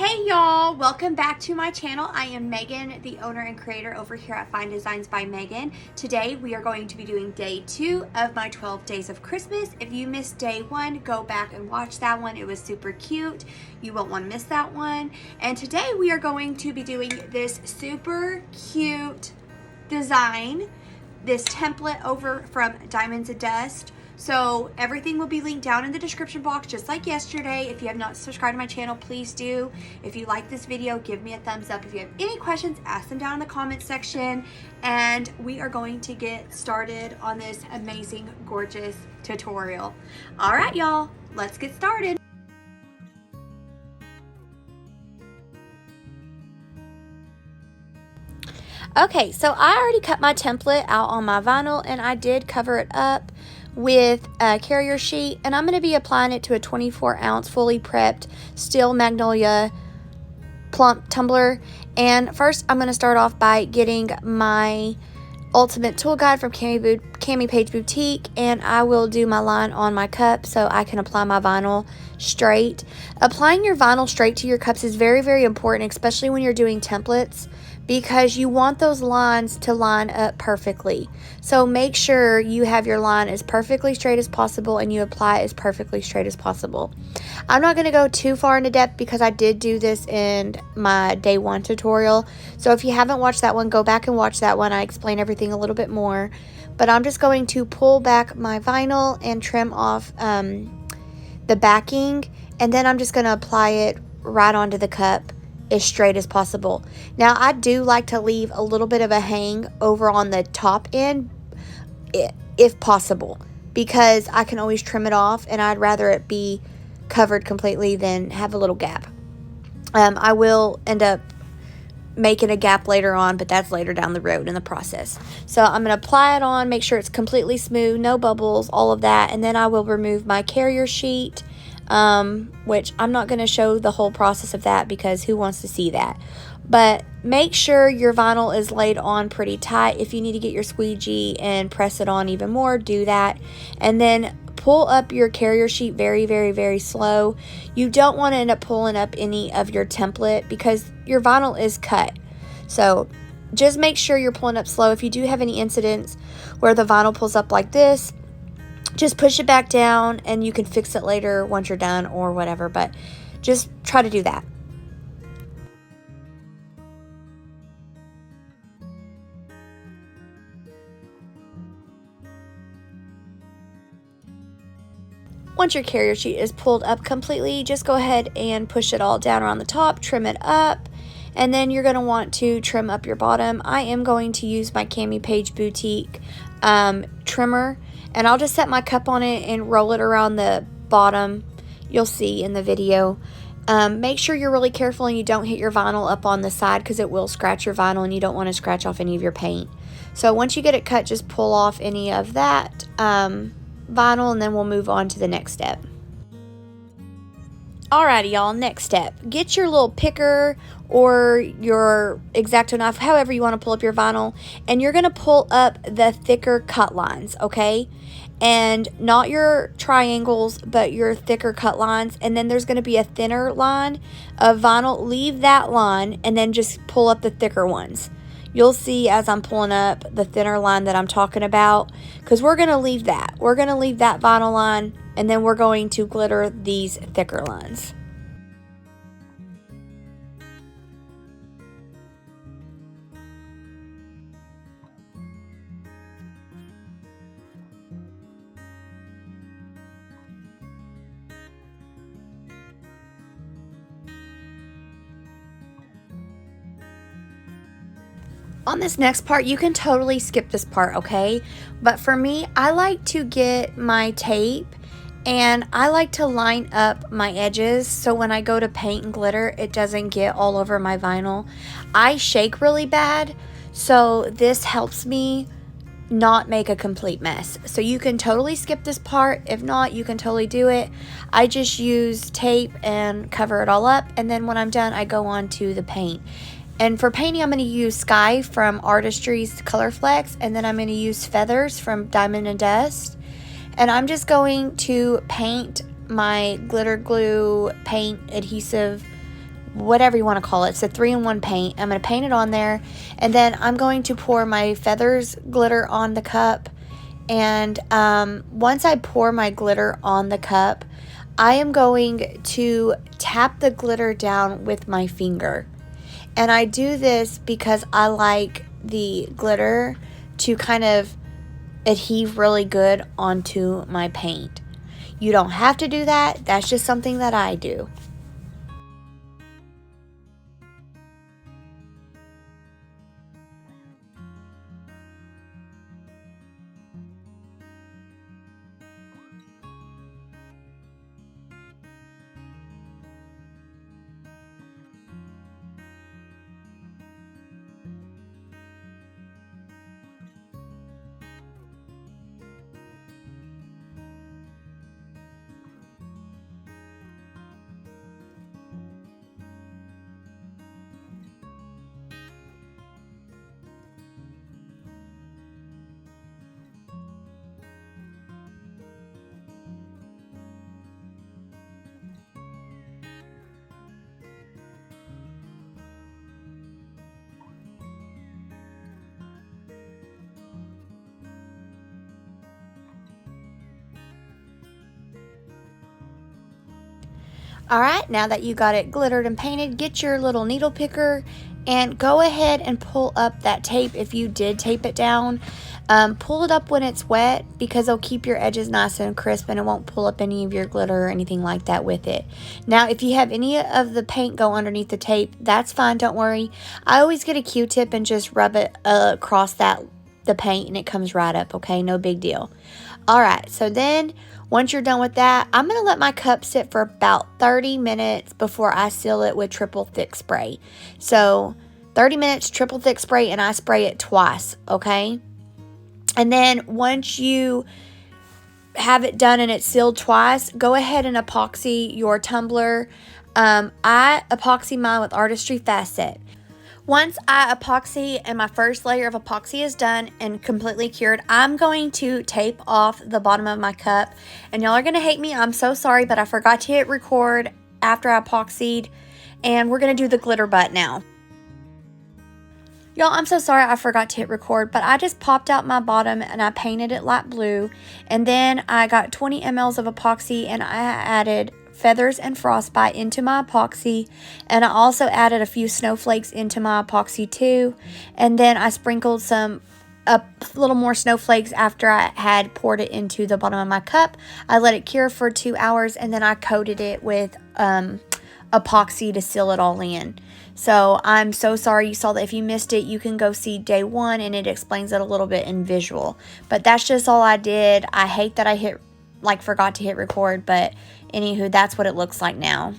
Hey y'all, welcome back to my channel. I am Megan, the owner and creator over here at Fine Designs by Megan. Today we are going to be doing day 2 of my 12 days of Christmas. If you missed day 1, go back and watch that one. It was super cute. You won't want to miss that one. And today we are going to be doing this super cute design, this template over from Diamonds and Dust. So everything will be linked down in the description box just like yesterday. If you have not subscribed to my channel, please do. If you like this video, give me a thumbs up. If you have any questions, ask them down in the comment section. And we are going to get started on this amazing, gorgeous tutorial. All right, y'all, let's get started. Okay, so I already cut my template out on my vinyl and I did cover it up with a carrier sheet, and I'm going to be applying it to a 24-ounce fully prepped steel Magnolia Plump tumbler. And first I'm going to start off by getting my ultimate tool guide from Cami Page Boutique, and I will do my line on my cup so I can apply my vinyl straight. Applying your vinyl straight to your cups is very, very important, especially when you're doing templates, because you want those lines to line up perfectly. So make sure you have your line as perfectly straight as possible and you apply it as perfectly straight as possible. I'm not going to go too far into depth because I did do this in my day 1 tutorial. So if you haven't watched that one, go back and watch that one. I explain everything a little bit more. But I'm just going to pull back my vinyl and trim off the backing, and then I'm just going to apply it right onto the cup as straight as possible. Now I do like to leave a little bit of a hang over on the top end if possible, because I can always trim it off and I'd rather it be covered completely than have a little gap. I will end up making a gap later on, but that's later down the road in the process. So I'm going to apply it on, make sure it's completely smooth, no bubbles, all of that, and then I will remove my carrier sheet, which I'm not going to show the whole process of that because who wants to see that. But make sure your vinyl is laid on pretty tight. If you need to get your squeegee and press it on even more, do that. And then pull up your carrier sheet very, very, very slow. You don't want to end up pulling up any of your template because your vinyl is cut. So just make sure you're pulling up slow. If you do have any incidents where the vinyl pulls up like this, just push it back down and you can fix it later once you're done or whatever, but just try to do that. Once your carrier sheet is pulled up completely, just go ahead and push it all down around the top, trim it up, and then you're going to want to trim up your bottom. I am going to use my Cami Page Boutique trimmer, and I'll just set my cup on it and roll it around the bottom. You'll see in the video. Make sure you're really careful and you don't hit your vinyl up on the side because it will scratch your vinyl and you don't want to scratch off any of your paint. So once you get it cut, just pull off any of that vinyl, and then we'll move on to the next step. Alrighty, y'all, next step. Get your little picker or your X-Acto knife, however you want to pull up your vinyl, and you're going to pull up the thicker cut lines, okay? And not your triangles, but your thicker cut lines. And then there's going to be a thinner line of vinyl. Leave that line and then just pull up the thicker ones. You'll see as I'm pulling up the thinner line that I'm talking about, because we're going to leave that. We're going to leave that vinyl line, and then we're going to glitter these thicker lines. On this next part, you can totally skip this part, okay? But for me, I like to get my tape and I like to line up my edges so when I go to paint and glitter, it doesn't get all over my vinyl. I shake really bad, so this helps me not make a complete mess. So you can totally skip this part. If not, you can totally do it. I just use tape and cover it all up, and then when I'm done, I go on to the paint. And for painting, I'm going to use Sky from Artistry's Color Flex, and then I'm going to use Feathers from Diamond and Dust. And I'm just going to paint my glitter glue paint adhesive whatever you want to call it. It's a 3-in-1 paint. I'm going to paint it on there, and then I'm going to pour my feathers glitter on the cup. And once I pour my glitter on the cup, I am going to tap the glitter down with my finger. And I do this because I like the glitter to kind of adhere really good onto my paint. You don't have to do that. That's just something that I do. Alright, now that you got it glittered and painted, get your little needle picker and go ahead and pull up that tape. If you did tape it down, pull it up when it's wet, because it'll keep your edges nice and crisp and it won't pull up any of your glitter or anything like that with it. Now, if you have any of the paint go underneath the tape, that's fine, don't worry. I always get a Q-tip and just rub it across the paint and it comes right up, okay? No big deal. Alright, so then once you're done with that, I'm going to let my cup sit for about 30 minutes before I seal it with triple thick spray. So 30 minutes, triple thick spray, and I spray it twice, okay? And then once you have it done and it's sealed twice, go ahead and epoxy your tumbler. I epoxy mine with Artistry Fast Set. Once I epoxy and my first layer of epoxy is done and completely cured, I'm going to tape off the bottom of my cup. And y'all are going to hate me. I'm so sorry, but I forgot to hit record after I epoxied. And we're going to do the glitter butt now. Y'all, I'm so sorry I forgot to hit record, but I just popped out my bottom and I painted it light blue. And then I got 20 mLs of epoxy and I added feathers and frostbite into my epoxy, and I also added a few snowflakes into my epoxy too. And then I sprinkled a little more snowflakes after I had poured it into the bottom of my cup. I let it cure for 2 hours and then I coated it with epoxy to seal it all in. So I'm so sorry you saw that. If you missed it, you can go see day 1 and it explains it a little bit in visual. But that's just all I did. I hate that I forgot to hit record, but anywho, that's what it looks like now.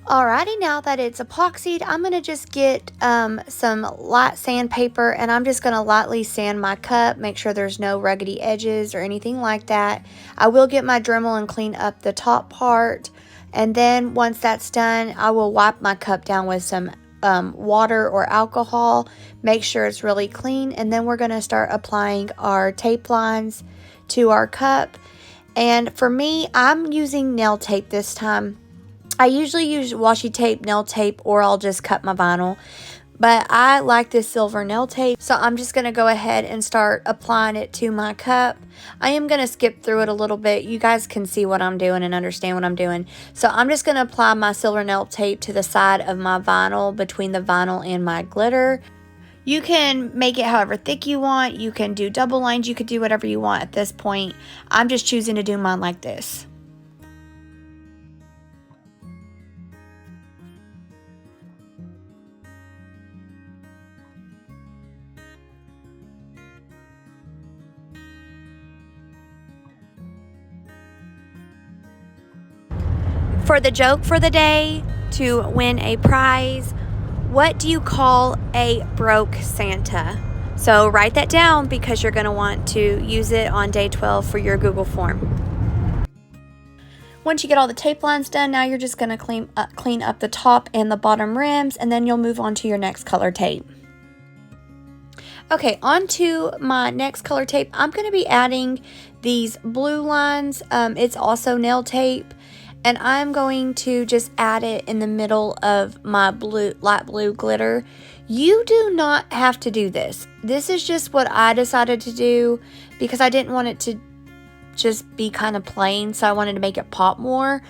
Alrighty, now that it's epoxied, I'm going to just get some light sandpaper and I'm just going to lightly sand my cup, make sure there's no ruggedy edges or anything like that. I will get my Dremel and clean up the top part, and then once that's done, I will wipe my cup down with some water or alcohol, make sure it's really clean, and then we're going to start applying our tape lines to our cup. And for me, I'm using nail tape this time. I usually use washi tape, nail tape, or I'll just cut my vinyl. But I like this silver nail tape, so I'm just going to go ahead and start applying it to my cup. I am going to skip through it a little bit. You guys can see what I'm doing and understand what I'm doing. So I'm just going to apply my silver nail tape to the side of my vinyl, between the vinyl and my glitter. You can make it however thick you want. You can do double lines. You could do whatever you want at this point. I'm just choosing to do mine like this. For the joke for the day, to win a prize, what do you call a broke Santa? So write that down because you're going to want to use it on day 12 for your Google form. Once you get all the tape lines done, now you're just going to clean up the top and the bottom rims, and then you'll move on to your next color tape. Okay, on to my next color tape. I'm going to be adding these blue lines. It's also nail tape. And I'm going to just add it in the middle of my light blue glitter. You do not have to do this. This is just what I decided to do because I didn't want it to just be kind of plain, so I wanted to make it pop more.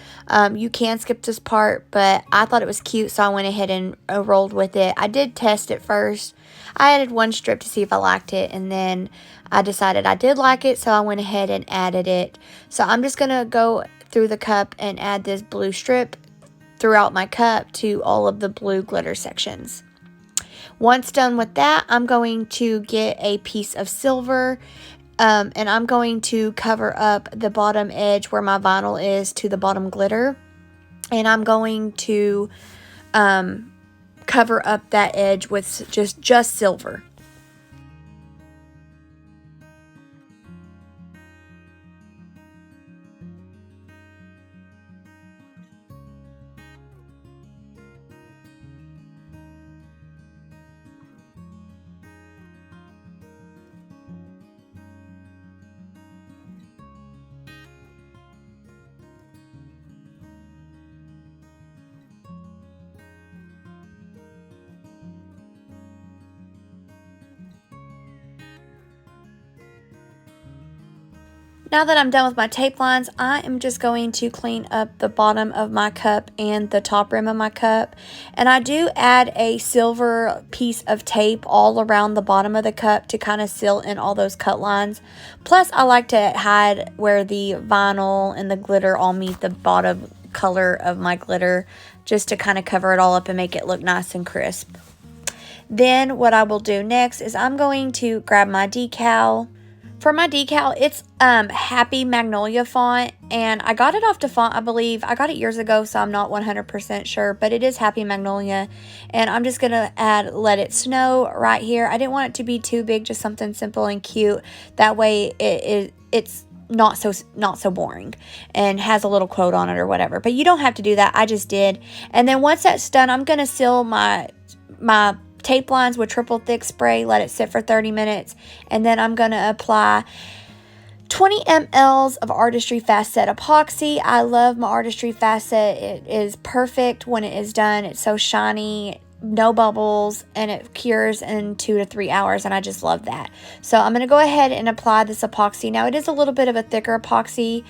You can skip this part, but I thought it was cute, so I went ahead and rolled with it. I did test it first. I added one strip to see if I liked it, and then I decided I did like it, so I went ahead and added it. So I'm just going to go through the cup and add this blue strip throughout my cup to all of the blue glitter sections. Once done with that, I'm going to get a piece of silver, and I'm going to cover up the bottom edge where my vinyl is to the bottom glitter. And I'm going to cover up that edge with just silver. Now that I'm done with my tape lines, I am just going to clean up the bottom of my cup and the top rim of my cup. And I do add a silver piece of tape all around the bottom of the cup to kind of seal in all those cut lines. Plus, I like to hide where the vinyl and the glitter all meet the bottom color of my glitter, just to kind of cover it all up and make it look nice and crisp. Then what I will do next is I'm going to grab my decal. For my decal, it's Happy Magnolia font, and I got it off the font, I believe. I got it years ago, so I'm not 100% sure, but it is Happy Magnolia, and I'm just going to add Let It Snow right here. I didn't want it to be too big, just something simple and cute. That way it's not so boring and has a little quote on it or whatever, but you don't have to do that. I just did. And then once that's done, I'm going to seal my tape lines with triple thick spray, let it sit for 30 minutes, and then I'm going to apply 20 mLs of Artistry Fast Set epoxy. I love my Artistry Fast Set. It is perfect when it is done. It's so shiny, no bubbles, and it cures in 2 to 3 hours, and I just love that. So I'm going to go ahead and apply this epoxy. Now, it is a little bit of a thicker epoxy,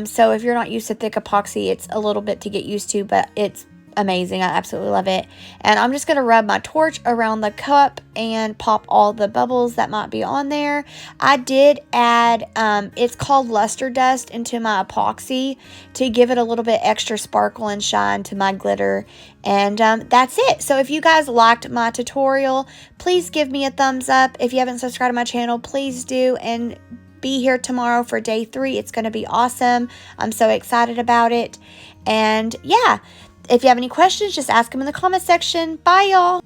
so if you're not used to thick epoxy, it's a little bit to get used to, but it's amazing. I absolutely love it. And I'm just going to rub my torch around the cup and pop all the bubbles that might be on there. I did add, it's called luster dust, into my epoxy to give it a little bit extra sparkle and shine to my glitter. And that's it. So if you guys liked my tutorial, please give me a thumbs up. If you haven't subscribed to my channel, please do. And be here tomorrow for day 3. It's going to be awesome. I'm so excited about it. And yeah, if you have any questions, just ask them in the comment section. Bye, y'all.